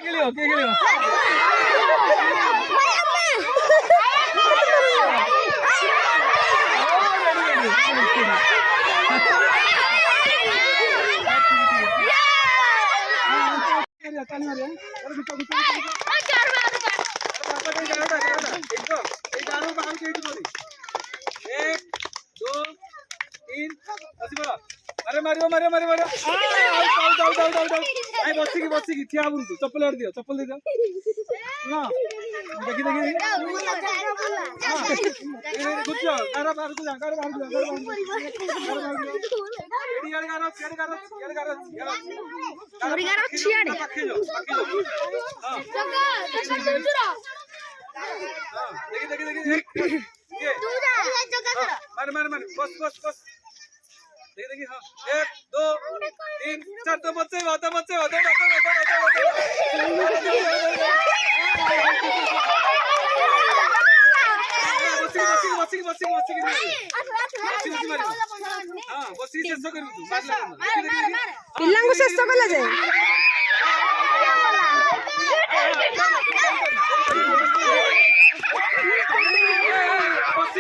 ଖେଳିବ କିଏ ଖେଳିବ? अरे मारियो मारियो मारियो मारियो बसिकी बसिकी ठिया हबुन तू चप्पल दियो चप्पल दे दियो ना देखि देखि गुच्छ गारा बाहर को जा गारा बाहर को जा गारा गारा छेड़ गारा छोरी गारा छियाड़े हां देखि देखि देखि तू जा मार मार मार बस बस बस देखिए देखिए हाँ 1 2 3 4 तो बच्चे ପିଲାଙ୍କୁ ଶେଷ କଲା ଯାଏ बस